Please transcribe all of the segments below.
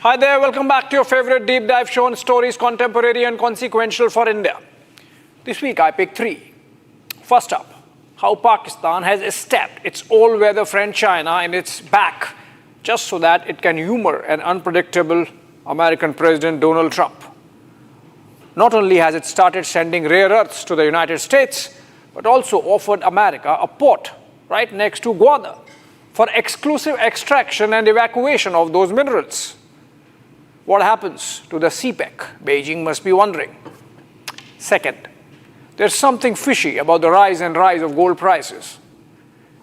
Hi there, welcome back to your favorite deep dive show on stories contemporary and consequential for India. This week I picked three. First up, how Pakistan has stabbed its all-weather friend China in its back just so that it can humor an unpredictable American President Donald Trump. Not only has it started sending rare earths to the United States, but also offered America a port right next to Gwadar for exclusive extraction and evacuation of those minerals. What happens to the CPEC? Beijing must be wondering. Second, there's something fishy about the rise of gold prices.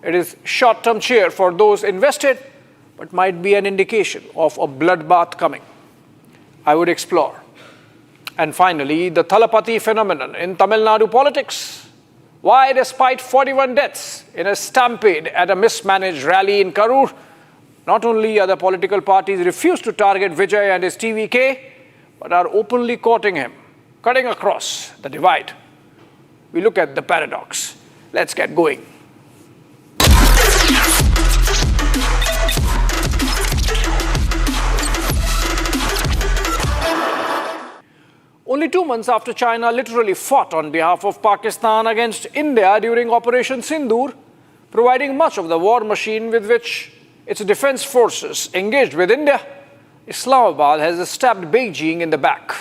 It is short-term cheer for those invested, but might be an indication of a bloodbath coming. I would explore. And finally, the Thalapathy phenomenon in Tamil Nadu politics. Why, despite 41 deaths in a stampede at a mismanaged rally in Karur, not only other political parties refuse to target Vijay and his TVK, but are openly courting him, cutting across the divide. We look at the paradox. Let's get going. Only 2 months after China literally fought on behalf of Pakistan against India during Operation Sindoor, providing much of the war machine with which its defense forces engaged with India, Islamabad has stabbed Beijing in the back.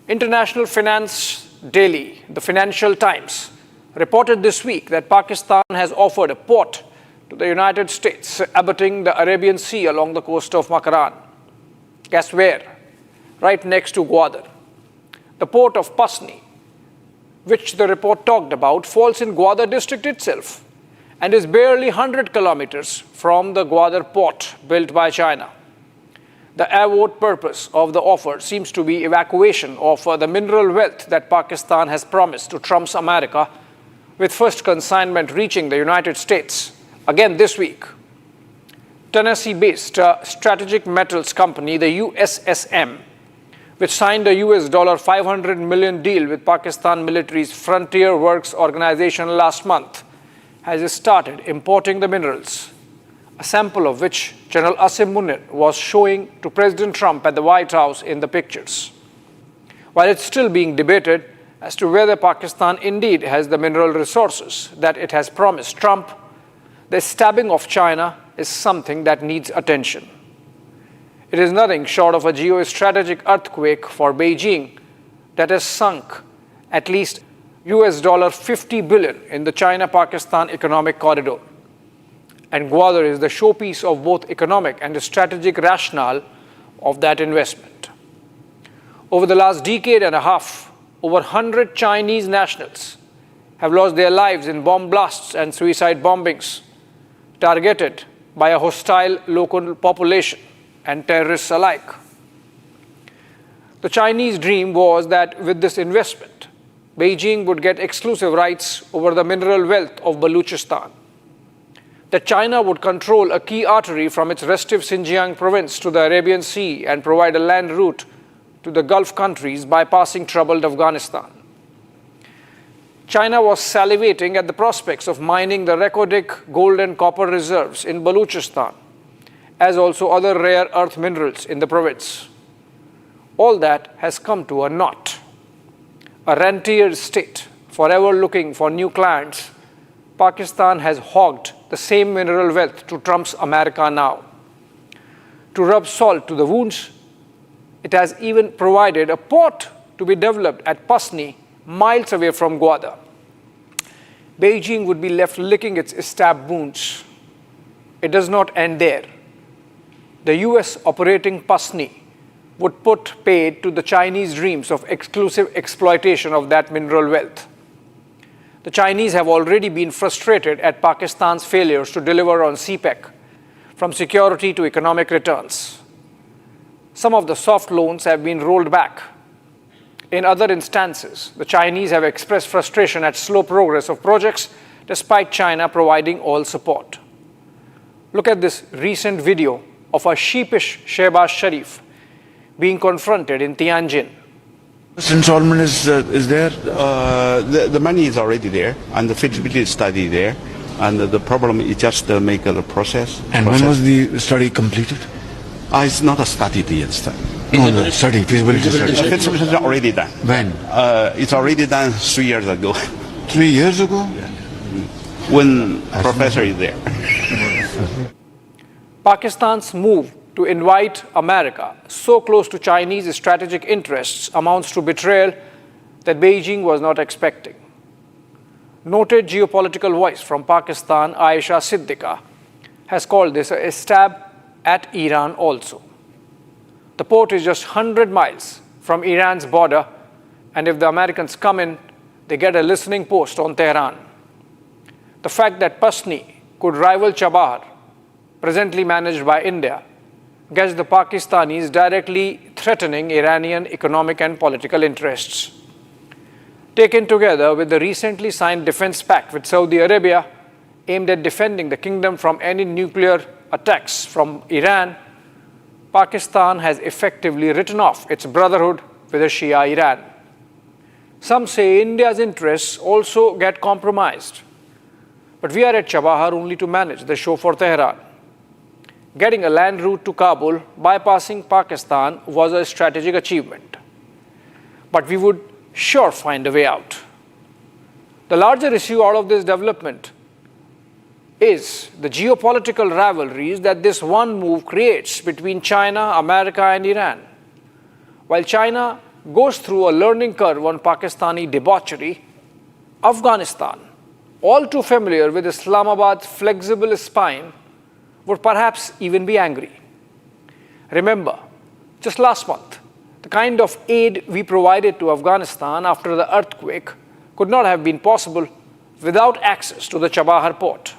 International Finance Daily, the Financial Times, reported this week that Pakistan has offered a port to the United States, abutting the Arabian Sea along the coast of Makaran. Guess where? Right next to Gwadar. The port of Pasni, which the report talked about, falls in Gwadar district itself and is barely 100 kilometers from the Gwadar port built by China. The avowed purpose of the offer seems to be evacuation of the mineral wealth that Pakistan has promised to Trump's America, with first consignment reaching the United States again this week. Tennessee-based strategic metals company, the USSM, which signed a $500 million deal with Pakistan military's Frontier Works organization last month, has started importing the minerals, a sample of which General Asim Munir was showing to President Trump at the White House in the pictures. While it's still being debated as to whether Pakistan indeed has the mineral resources that it has promised Trump, the stabbing of China is something that needs attention. It is nothing short of a geostrategic earthquake for Beijing that has sunk at least $50 billion in the China-Pakistan economic corridor. And Gwadar is the showpiece of both economic and strategic rationale of that investment. Over the last decade and a half, over 100 Chinese nationals have lost their lives in bomb blasts and suicide bombings targeted by a hostile local population and terrorists alike. The Chinese dream was that with this investment, Beijing would get exclusive rights over the mineral wealth of Baluchistan, that China would control a key artery from its restive Xinjiang province to the Arabian Sea and provide a land route to the Gulf countries bypassing troubled Afghanistan. China was salivating at the prospects of mining the recordic gold and copper reserves in Baluchistan, as also other rare earth minerals in the province. All that has come to a knot. A rentiered state, forever looking for new clients, Pakistan has hogged the same mineral wealth to Trump's America now. To rub salt to the wounds, it has even provided a port to be developed at Pasni, miles away from Gwadar. Beijing would be left licking its stab wounds. It does not end there. The US operating Pasni would put paid to the Chinese dreams of exclusive exploitation of that mineral wealth. The Chinese have already been frustrated at Pakistan's failures to deliver on CPEC, from security to economic returns. Some of the soft loans have been rolled back. In other instances, the Chinese have expressed frustration at slow progress of projects despite China providing all support. Look at this recent video of a sheepish Shehbaz Sharif being confronted in Tianjin. Installment is there. The money is already there, and the feasibility study there, and the problem is just make the process. And when was the study completed? It's not studied yet. No, study, feasibility study. Feasibility is already done. When? It's already done 3 years ago 3 years ago? when professor is there. Pakistan's move to invite America so close to Chinese strategic interests amounts to betrayal that Beijing was not expecting. Noted geopolitical voice from Pakistan, Aisha Siddiqa, has called this a stab at Iran also. The port is just 100 miles from Iran's border, and if the Americans come in, they get a listening post on Tehran. The fact that Pasni could rival Chabahar, presently managed by India, gets the Pakistanis directly threatening Iranian economic and political interests. Taken together with the recently signed defense pact with Saudi Arabia, aimed at defending the kingdom from any nuclear attacks from Iran, Pakistan has effectively written off its brotherhood with the Shia Iran. Some say India's interests also get compromised. But we are at Chabahar only to manage the show for Tehran. Getting a land route to Kabul, bypassing Pakistan, was a strategic achievement. But we would sure find a way out. The larger issue out of this development is the geopolitical rivalries that this one move creates between China, America, and Iran. While China goes through a learning curve on Pakistani debauchery, Afghanistan, all too familiar with Islamabad's flexible spine, would perhaps even be angry. Remember, just last month, the kind of aid we provided to Afghanistan after the earthquake could not have been possible without access to the Chabahar port.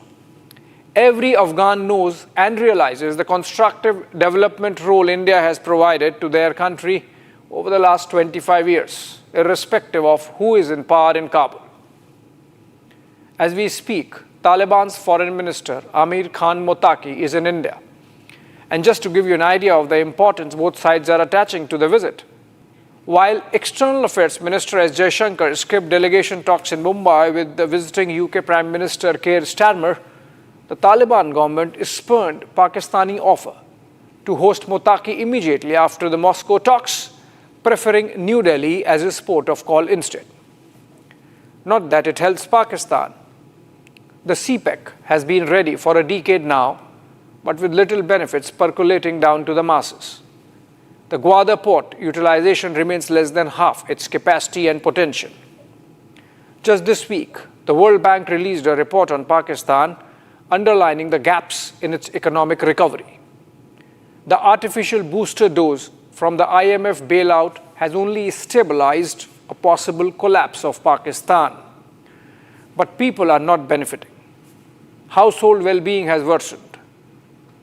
Every Afghan knows and realizes the constructive development role India has provided to their country over the last 25 years, irrespective of who is in power in Kabul. As we speak, Taliban's foreign minister, Amir Khan Motaki, is in India. And just to give you an idea of the importance both sides are attaching to the visit, while External Affairs Minister S. Jaishankar skipped delegation talks in Mumbai with the visiting UK Prime Minister Keir Starmer, the Taliban government spurned Pakistani offer to host Motaki immediately after the Moscow talks, preferring New Delhi as his port of call instead. Not that it helps Pakistan. The CPEC has been ready for a decade now, but with little benefits percolating down to the masses. The Gwadar port utilization remains less than half its capacity and potential. Just this week, the World Bank released a report on Pakistan underlining the gaps in its economic recovery. The artificial booster dose from the IMF bailout has only stabilized a possible collapse of Pakistan. But people are not benefiting. Household well-being has worsened.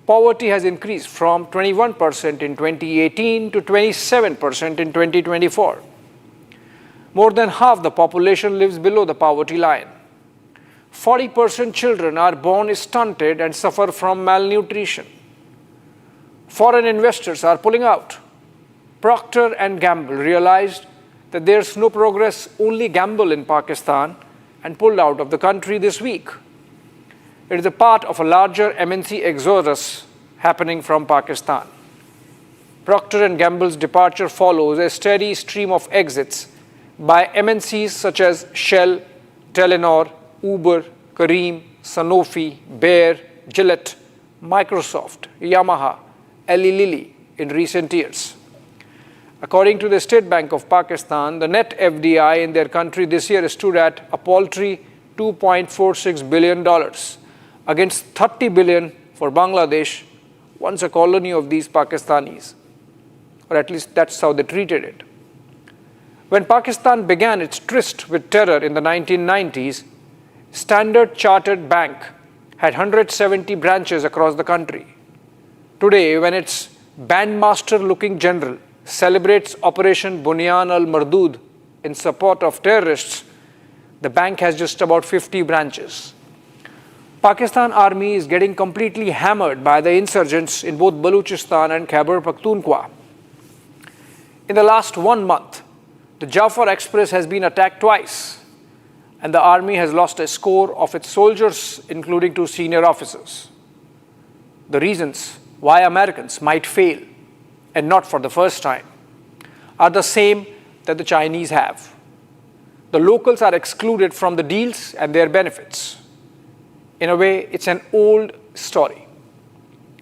Poverty has increased from 21% in 2018 to 27% in 2024. More than half the population lives below the poverty line. 40% children are born stunted and suffer from malnutrition. Foreign investors are pulling out. Procter & Gamble realized that there's no progress, only gamble in Pakistan, and pulled out of the country this week. It is a part of a larger MNC exodus happening from Pakistan. Procter & Gamble's departure follows a steady stream of exits by MNCs such as Shell, Telenor, Uber, Careem, Sanofi, Bayer, Gillette, Microsoft, Yamaha, Eli Lilly in recent years. According to the State Bank of Pakistan, the net FDI in their country this year stood at a paltry $2.46 billion, against $30 billion for Bangladesh, once a colony of these Pakistanis. Or at least that's how they treated it. When Pakistan began its tryst with terror in the 1990s, Standard Chartered Bank had 170 branches across the country. Today, when its bandmaster-looking general celebrates Operation Bunyan al-Mardood in support of terrorists, the bank has just about 50 branches. Pakistan Army is getting completely hammered by the insurgents in both Balochistan and Khyber Pakhtunkhwa. In the last 1 month, the Jafar Express has been attacked twice, and the army has lost a score of its soldiers, including 2 senior officers. The reasons why Americans might fail, and not for the first time, are the same that the Chinese have. The locals are excluded from the deals and their benefits. In a way, it's an old story.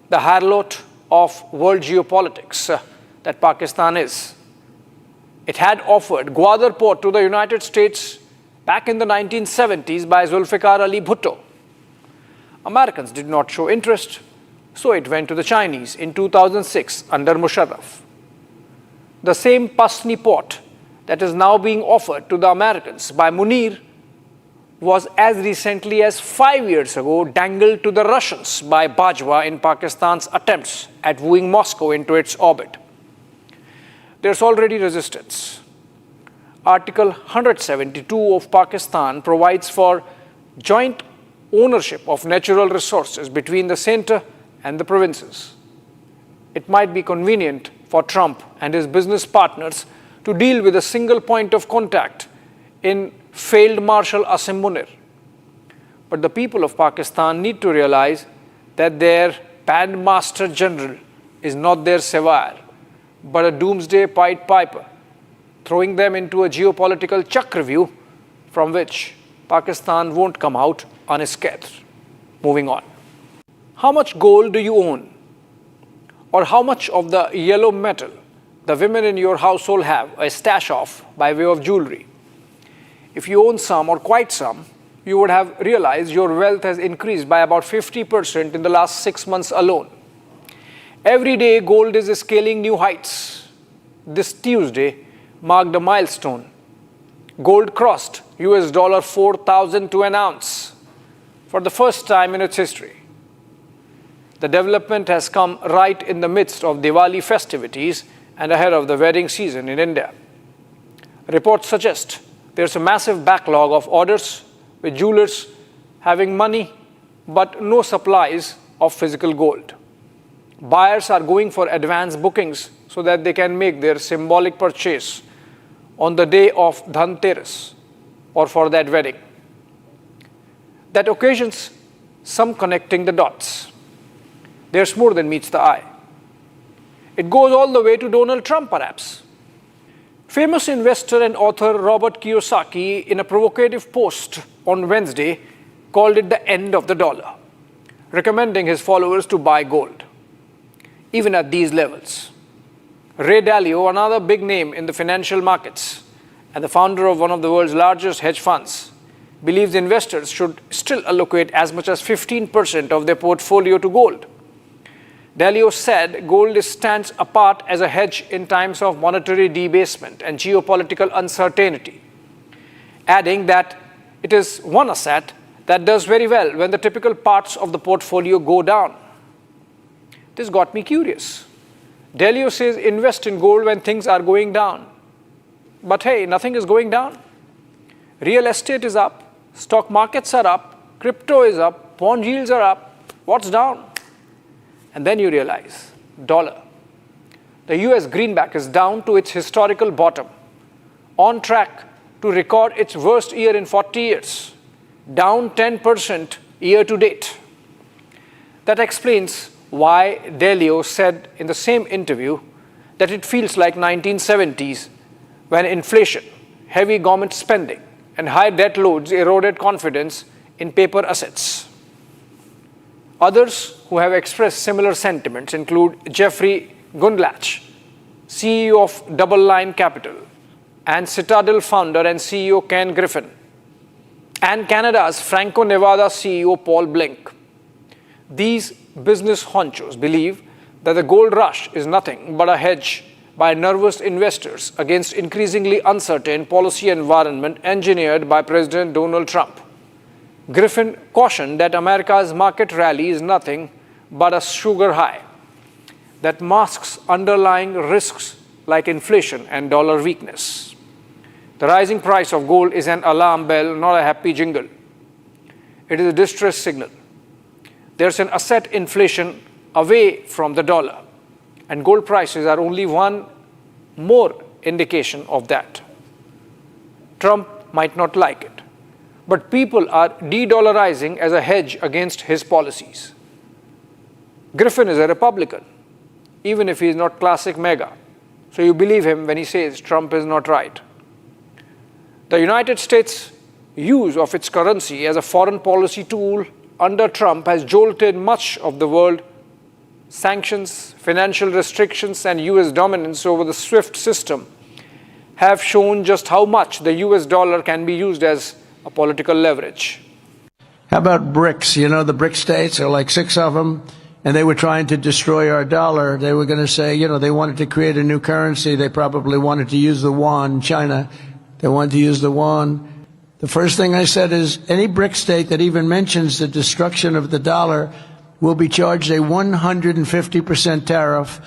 The harlot of world geopolitics that Pakistan is. It had offered Gwadar port to the United States back in the 1970s by Zulfikar Ali Bhutto. Americans did not show interest, so it went to the Chinese in 2006 under Musharraf. The same Pasni Port that is now being offered to the Americans by Munir was as recently as 5 years ago dangled to the Russians by Bajwa in Pakistan's attempts at wooing Moscow into its orbit. There's already resistance. Article 172 of Pakistan provides for joint ownership of natural resources between the center and the provinces. It might be convenient for Trump and his business partners to deal with a single point of contact in failed Marshal Asim Munir. But the people of Pakistan need to realize that their bandmaster general is not their savar, but a doomsday Pied Piper, throwing them into a geopolitical Chakravyuh from which Pakistan won't come out unscathed. Moving on. How much gold do you own? Or how much of the yellow metal the women in your household have a stash of by way of jewelry? If you own some or quite some, you would have realized your wealth has increased by about 50% in the last 6 months alone. Every day, gold is scaling new heights. This Tuesday marked a milestone. Gold crossed $4,000 to an ounce for the first time in its history. The development has come right in the midst of Diwali festivities and ahead of the wedding season in India. Reports suggest there's a massive backlog of orders, with jewelers having money but no supplies of physical gold. Buyers are going for advance bookings so that they can make their symbolic purchase on the day of Dhanteras or for that wedding. That occasions some connecting the dots. There's more than meets the eye. It goes all the way to Donald Trump, perhaps. Famous investor and author Robert Kiyosaki, in a provocative post on Wednesday, called it the end of the dollar, recommending his followers to buy gold, even at these levels. Ray Dalio, another big name in the financial markets and the founder of one of the world's largest hedge funds, believes investors should still allocate as much as 15% of their portfolio to gold. Dalio said gold stands apart as a hedge in times of monetary debasement and geopolitical uncertainty, adding that it is one asset that does very well when the typical parts of the portfolio go down. This got me curious. Dalio says invest in gold when things are going down. But hey, nothing is going down. Real estate is up, stock markets are up, crypto is up, bond yields are up. What's down? And then you realize, dollar. The US greenback is down to its historical bottom, on track to record its worst year in 40 years, down 10% year to date. That explains why Dalio said in the same interview that it feels like 1970s when inflation, heavy government spending, and high debt loads eroded confidence in paper assets. Others who have expressed similar sentiments include Jeffrey Gundlach, CEO of Double Line Capital, and Citadel founder and CEO Ken Griffin, and Canada's Franco-Nevada CEO Paul Blink. These business honchos believe that the gold rush is nothing but a hedge by nervous investors against increasingly uncertain policy environment engineered by President Donald Trump. Griffin cautioned that America's market rally is nothing but a sugar high that masks underlying risks like inflation and dollar weakness. The rising price of gold is an alarm bell, not a happy jingle. It is a distress signal. There's an asset inflation away from the dollar, and gold prices are only one more indication of that. Trump might not like it, but people are de-dollarizing as a hedge against his policies. Griffin is a Republican, even if he is not classic MAGA. So you believe him when he says Trump is not right. The United States' use of its currency as a foreign policy tool under Trump has jolted much of the world. Sanctions, financial restrictions, and US dominance over the SWIFT system have shown just how much the US dollar can be used as a political leverage. How about BRICS? You know, the BRIC states, there are like 6 of them, and they were trying to destroy our dollar. They were going to say, you know, they wanted to create a new currency. They probably wanted to use the yuan. China, they wanted to use the yuan. The first thing I said is any BRIC state that even mentions the destruction of the dollar will be charged a 150% tariff.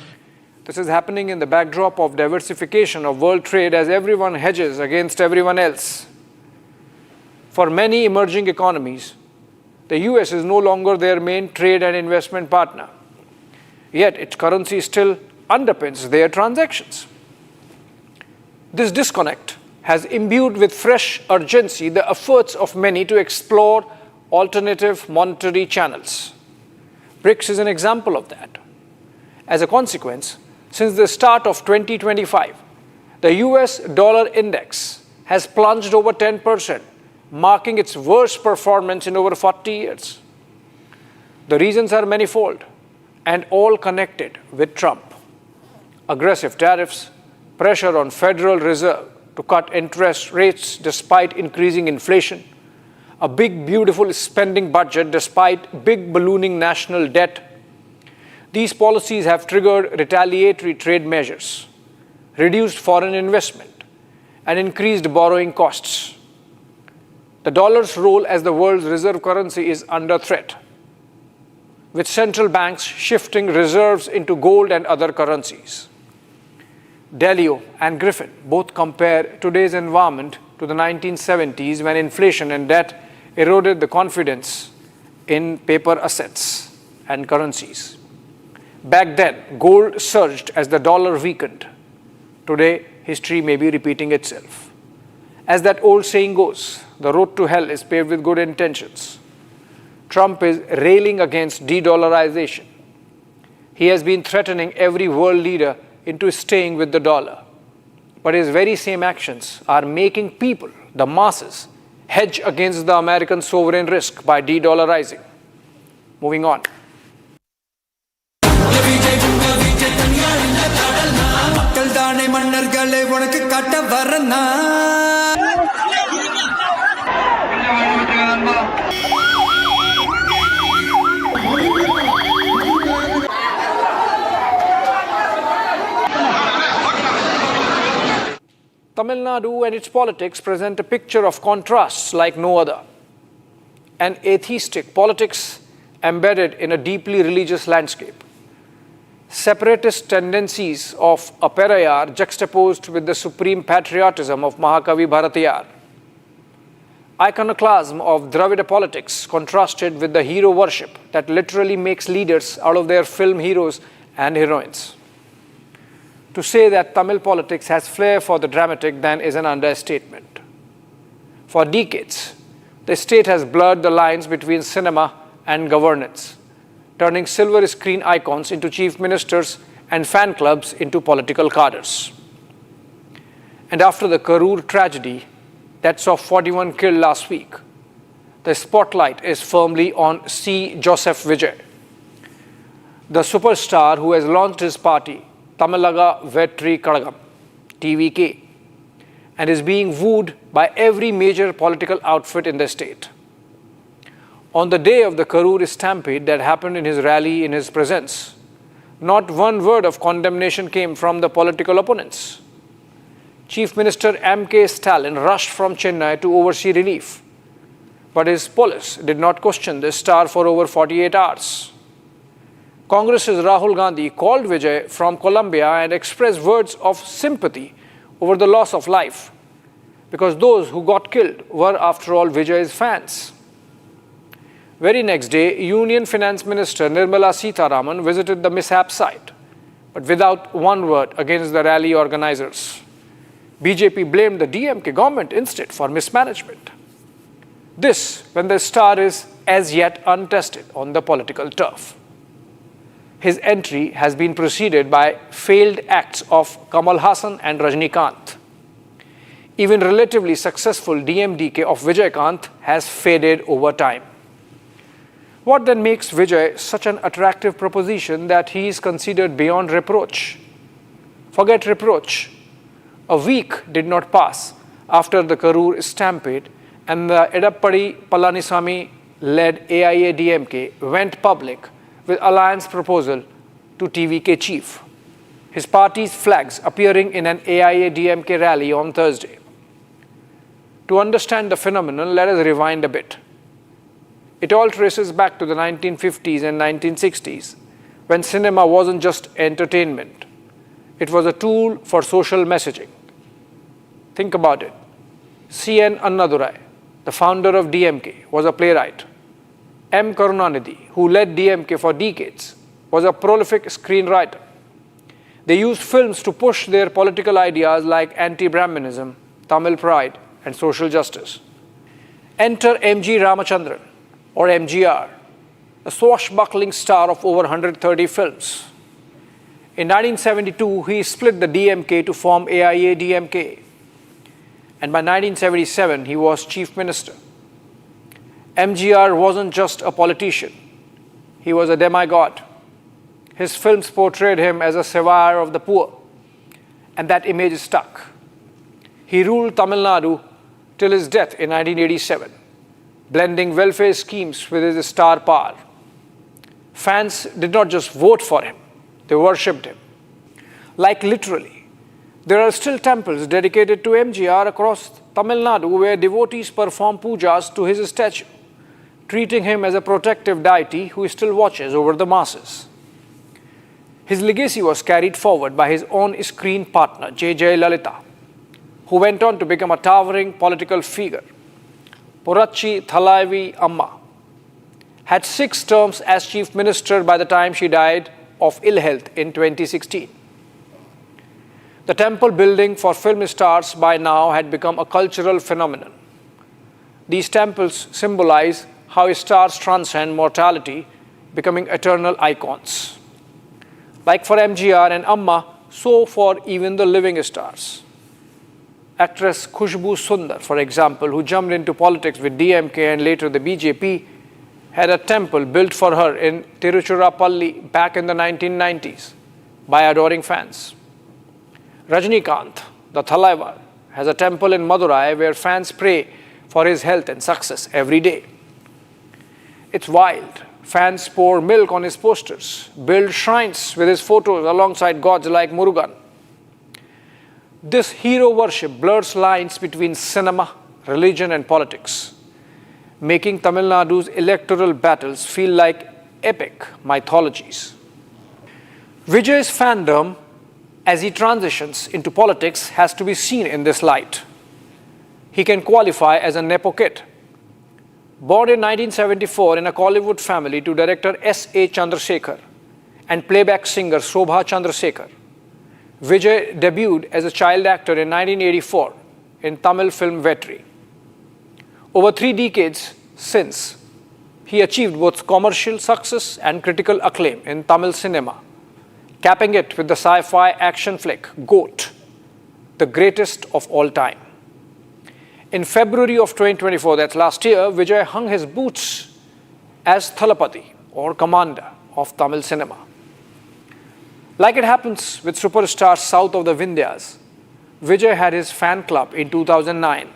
This is happening in the backdrop of diversification of world trade as everyone hedges against everyone else. For many emerging economies, the US is no longer their main trade and investment partner. Yet its currency still underpins their transactions. This disconnect has imbued with fresh urgency the efforts of many to explore alternative monetary channels. BRICS is an example of that. As a consequence, since the start of 2025, the US dollar index has plunged over 10%, marking its worst performance in over 40 years. The reasons are manifold and all connected with Trump. Aggressive tariffs, pressure on Federal Reserve to cut interest rates despite increasing inflation, a big, beautiful spending budget despite big ballooning national debt. These policies have triggered retaliatory trade measures, reduced foreign investment, and increased borrowing costs. The dollar's role as the world's reserve currency is under threat, with central banks shifting reserves into gold and other currencies. Delio and Griffin both compare today's environment to the 1970s when inflation and debt eroded the confidence in paper assets and currencies. Back then, gold surged as the dollar weakened. Today, history may be repeating itself. As that old saying goes, the road to hell is paved with good intentions. Trump is railing against de-dollarization. He has been threatening every world leader into staying with the dollar. But his very same actions are making people, the masses, hedge against the American sovereign risk by de-dollarizing. Moving on. Tamil Nadu and its politics present a picture of contrasts like no other. An atheistic politics embedded in a deeply religious landscape. Separatist tendencies of a Perayar juxtaposed with the supreme patriotism of Mahakavi Bharatiyar. Iconoclasm of Dravida politics contrasted with the hero worship that literally makes leaders out of their film heroes and heroines. To say that Tamil politics has flair for the dramatic then is an understatement. For decades, the state has blurred the lines between cinema and governance, turning silver screen icons into chief ministers and fan clubs into political cadres. And after the Karur tragedy that saw 41 killed last week, the spotlight is firmly on C. Joseph Vijay, the superstar who has launched his party, Tamilaga Vetri Kadagam, TVK, and is being wooed by every major political outfit in the state. On the day of the Karur stampede that happened in his rally in his presence, not one word of condemnation came from the political opponents. Chief Minister M.K. Stalin rushed from Chennai to oversee relief, but his police did not question this star for over 48 hours. Congress's Rahul Gandhi called Vijay from Colombia and expressed words of sympathy over the loss of life, because those who got killed were, after all, Vijay's fans. Very next day, Union Finance Minister Nirmala Sitharaman visited the mishap site, but without one word against the rally organizers. BJP blamed the DMK government instead for mismanagement. This when the star is as yet untested on the political turf. his entry has been preceded by failed acts of Kamal Hassan and Rajnikant. Even relatively successful DMDK of Vijay has faded over time. What then makes Vijay such an attractive proposition that he is considered beyond reproach? Forget reproach. A week did not pass after the Karur stampede and the Edappadi Palaniswamy-led AIA-DMK went public with alliance proposal to TVK chief. His party's flags appearing in an AIA-DMK rally on Thursday. To understand the phenomenon, let us rewind a bit. It all traces back to the 1950s and 1960s, when cinema wasn't just entertainment. It was a tool for social messaging. Think about it. C.N. Annadurai, the founder of DMK, was a playwright. M. Karunanidhi, who led DMK for decades, was a prolific screenwriter. They used films to push their political ideas like anti-Brahminism, Tamil pride, and social justice. Enter M.G. Ramachandran, or MGR, a swashbuckling star of over 130 films. In 1972, he split the DMK to form AIA-DMK. And by 1977, he was chief minister. MGR wasn't just a politician. He was a demigod. His films portrayed him as a savior of the poor, and that image stuck. He ruled Tamil Nadu till his death in 1987, blending welfare schemes with his star power. Fans did not just vote for him, they worshipped him. Like literally, there are still temples dedicated to MGR across Tamil Nadu where devotees perform pujas to his statue, treating him as a protective deity who still watches over the masses. His legacy was carried forward by his on-screen partner, J. Lalita, who went on to become a towering political figure. Porachi Thalaivi Amma had 6 terms as chief minister by the time she died of ill health in 2016. The temple building for film stars by now had become a cultural phenomenon. These temples symbolize how stars transcend mortality, becoming eternal icons. Like for MGR and Amma, so for even the living stars. Actress Khushbu Sundar, for example, who jumped into politics with DMK and later the BJP, had a temple built for her in Tiruchirappalli back in the 1990s by adoring fans. Rajnikant, the Thalaivar, has a temple in Madurai where fans pray for his health and success every day. It's wild. Fans pour milk on his posters, build shrines with his photos alongside gods like Murugan. This hero worship blurs lines between cinema, religion, and politics, making Tamil Nadu's electoral battles feel like epic mythologies. Vijay's fandom, as he transitions into politics, has to be seen in this light. He can qualify as a Nepo kid. Born in 1974 in a Kollywood family to director S.A. Chandrasekhar and playback singer Shobha Chandrasekhar, Vijay debuted as a child actor in 1984 in Tamil film Vetri. Over 3 decades since, he achieved both commercial success and critical acclaim in Tamil cinema, capping it with the sci-fi action flick GOAT, the greatest of all time. In February of 2024, that's last year, Vijay hung his boots as Thalapati, or commander of Tamil cinema. Like it happens with superstars south of the Vindhyas, Vijay had his fan club in 2009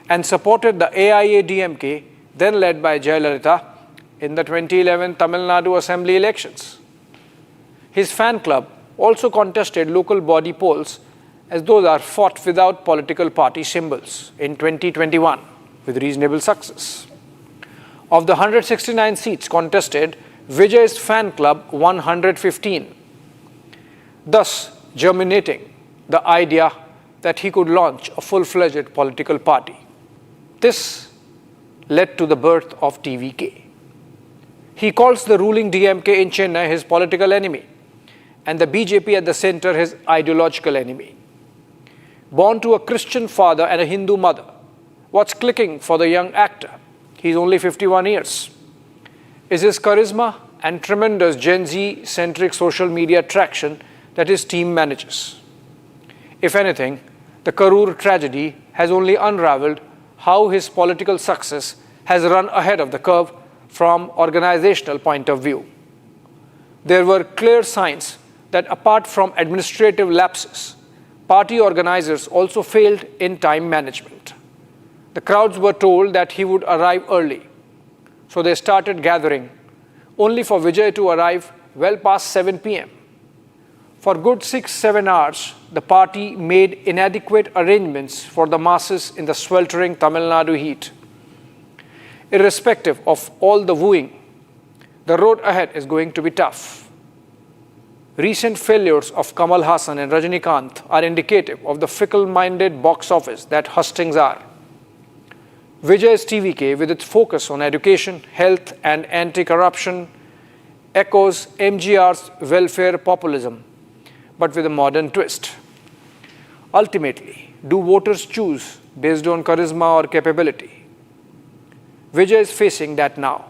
and supported the AIA-DMK, then led by Jayalalitha, in the 2011 Tamil Nadu Assembly elections. His fan club also contested local body polls, as those are fought without political party symbols, in 2021 with reasonable success. Of the 169 seats contested, Vijay's fan club won 115, thus germinating the idea that he could launch a full-fledged political party. This led to the birth of TVK. He calls the ruling DMK in Chennai his political enemy, and the BJP at the center his ideological enemy. Born to a Christian father and a Hindu mother, what's clicking for the young actor? He's only 51 years. Is his charisma and tremendous Gen Z-centric social media traction that his team manages. If anything, the Karur tragedy has only unraveled how his political success has run ahead of the curve from organizational point of view. There were clear signs that apart from administrative lapses, party organizers also failed in time management. The crowds were told that he would arrive early, so they started gathering, only for Vijay to arrive well past 7 p.m. For good 6-7 hours, the party made inadequate arrangements for the masses in the sweltering Tamil Nadu heat. Irrespective of all the wooing, the road ahead is going to be tough. Recent failures of Kamal Haasan and Rajinikanth are indicative of the fickle-minded box office that hustings are. Vijay's TVK, with its focus on education, health, and anti-corruption, echoes MGR's welfare populism, but with a modern twist. Ultimately, do voters choose based on charisma or capability? Vijay is facing that now.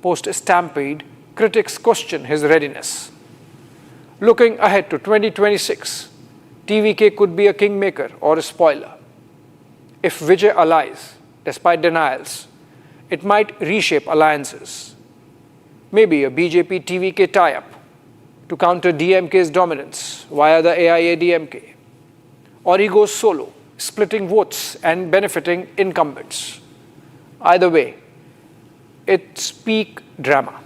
Post-Stampede, critics question his readiness. Looking ahead to 2026, TVK could be a kingmaker or a spoiler. If Vijay allies, despite denials, it might reshape alliances. Maybe a BJP-TVK tie-up to counter DMK's dominance via the AIA-DMK. Or he goes solo, splitting votes and benefiting incumbents. Either way, it's peak drama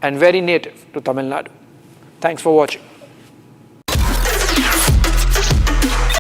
and very native to Tamil Nadu. Thanks for watching.